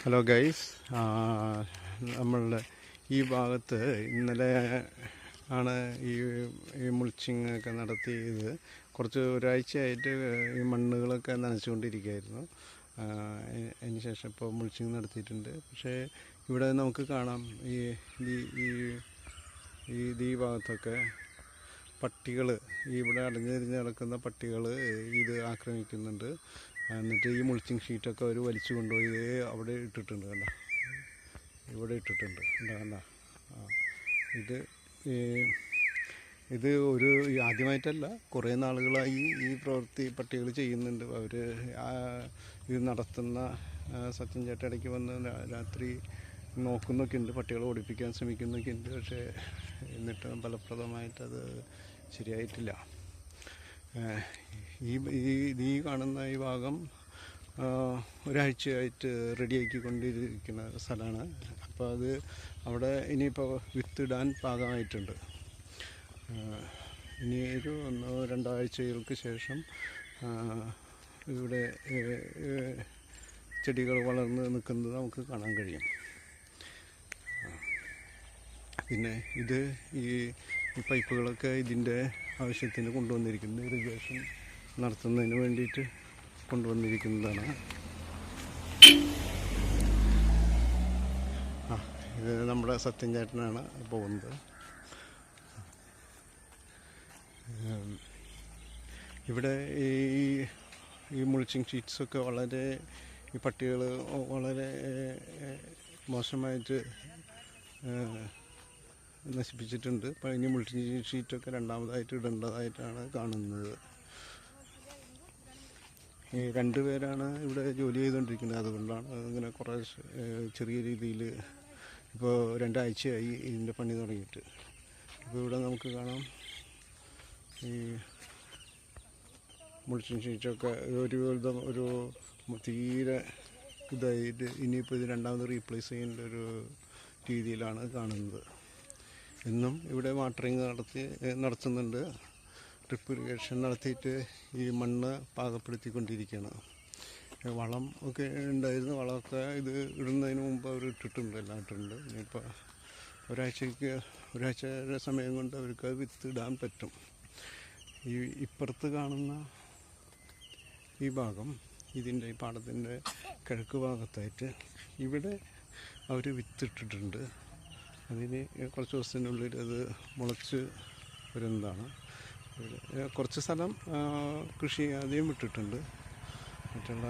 Hello guys, നമ്മളുടെ ഈ ഭാഗത്ത് ഇന്നലെ ആണ് ഈ മുൾച്ചിങ് ഒക്കെ നടത്തിയത്. ഒരാഴ്ചയായിട്ട് ഈ മണ്ണുകളൊക്കെ നനച്ചുകൊണ്ടിരിക്കുകയായിരുന്നു. അതിന് ശേഷം ഇപ്പോൾ മുൾച്ചിങ് നടത്തിയിട്ടുണ്ട്. പക്ഷേ ഇവിടെ നമുക്ക് കാണാം ഈ ഭാഗത്തൊക്കെ പട്ടികൾ, ഇവിടെ അടഞ്ഞിരിഞ്ഞ് നടക്കുന്ന പട്ടികൾ ഇത് ആക്രമിക്കുന്നുണ്ട്. എന്നിട്ട് ഈ മുൾച്ചിങ് ഷീറ്റൊക്കെ അവർ വലിച്ചു കൊണ്ടുപോയി അവിടെ ഇട്ടിട്ടുണ്ട്. കണ്ട, ഇവിടെ ഇട്ടിട്ടുണ്ട്. കണ്ട ഇത് ആദ്യമായിട്ടല്ല, കുറേ നാളുകളായി ഈ പ്രവൃത്തി പട്ടികൾ ചെയ്യുന്നുണ്ട്. അവർ ഇത് നടത്തുന്ന സച്ചിൻ ചേട്ടൻ ഇടയ്ക്ക് വന്ന് രാത്രി നോക്കുന്നൊക്കെ ഉണ്ട്, പട്ടികളെ ഓടിപ്പിക്കാൻ ശ്രമിക്കുന്നൊക്കെ ഉണ്ട്. പക്ഷേ എന്നിട്ടും ഫലപ്രദമായിട്ടത് ശരിയായിട്ടില്ല. ഈ കാണുന്ന ഈ ഭാഗം ഒരാഴ്ചയായിട്ട് റെഡിയാക്കിക്കൊണ്ടിരിക്കുന്ന സ്ഥലമാണ്. അപ്പോൾ അത് അവിടെ ഇനിയിപ്പോൾ വിത്തിടാൻ പാകമായിട്ടുണ്ട്. ഇനി ഒരു 1-2 ആഴ്ചകൾക്ക് ശേഷം ഇവിടെ ചെടികൾ വളർന്ന് നിൽക്കുന്നത് നമുക്ക് കാണാൻ കഴിയും. പിന്നെ ഈ പൈപ്പുകളൊക്കെ ഇതിൻ്റെ ആവശ്യത്തിന് കൊണ്ടുവന്നിരിക്കുന്നത്, ഇറിഗേഷൻ നടത്തുന്നതിന് വേണ്ടിയിട്ട് കൊണ്ടുവന്നിരിക്കുന്നതാണ്. ഇത് നമ്മുടെ സത്യൻ ചേട്ടനാണ് പോകുന്നത്. ഇവിടെ ഈ മുൾച്ചിങ് ഷീറ്റ്സൊക്കെ ഈ പട്ടികൾ വളരെ മോശമായിട്ട് നശിപ്പിച്ചിട്ടുണ്ട്. അപ്പോൾ ഇനി മുൾച്ചിങ് ഷീറ്റൊക്കെ രണ്ടാമതായിട്ട് ഇടേണ്ടതായിട്ടാണ് കാണുന്നത്. 2 പേരാണ് ഇവിടെ ജോലി ചെയ്തുകൊണ്ടിരിക്കുന്നത്. അതുകൊണ്ടാണ് ഇങ്ങനെ കുറേ ചെറിയ രീതിയിൽ ഇപ്പോൾ 2 ആഴ്ചയായി ഇതിൻ്റെ പണി തുടങ്ങിയിട്ട്. ഇപ്പോൾ ഇവിടെ നമുക്ക് കാണാം ഈ മുൾച്ചിങ് ഷീറ്റൊക്കെ ഒരു തീരെ ഇതായിട്ട് ഇനിയിപ്പോൾ ഇത് രണ്ടാമത് റീപ്ലേസ് ചെയ്യേണ്ട ഒരു രീതിയിലാണ് കാണുന്നത്. ഇന്നും ഇവിടെ വാട്ടറിങ് നടത്തുന്നുണ്ട്. ഡ്രിപ്പ് ഇറിഗേഷൻ നടത്തിയിട്ട് ഈ മണ്ണ് പാകപ്പെടുത്തിക്കൊണ്ടിരിക്കുകയാണ്. വളം ഒക്കെ ഉണ്ടായിരുന്നു. വളമൊക്കെ ഇത് ഇടുന്നതിന് മുമ്പ് അവർ എല്ലാം ഇട്ടിട്ടുണ്ട്. ഇനിയിപ്പോൾ ഒരാഴ്ചയുടെ സമയം കൊണ്ട് അവർക്ക് വിത്ത് ഇടാൻ പറ്റും. ഇപ്പുറത്ത് കാണുന്ന ഈ ഭാഗം, ഇതിൻ്റെ ഈ പാടത്തിൻ്റെ കിഴക്ക് ഭാഗത്തായിട്ട് ഇവിടെ അവർ വിത്തിട്ടിട്ടുണ്ട്. അതിന് കുറച്ച് ദിവസത്തിനുള്ളിൽ അത് മുളച്ച് വരുന്നതാണ്. കുറച്ച് സ്ഥലം കൃഷി ചെയ്യാതെയും വിട്ടിട്ടുണ്ട്. മറ്റുള്ള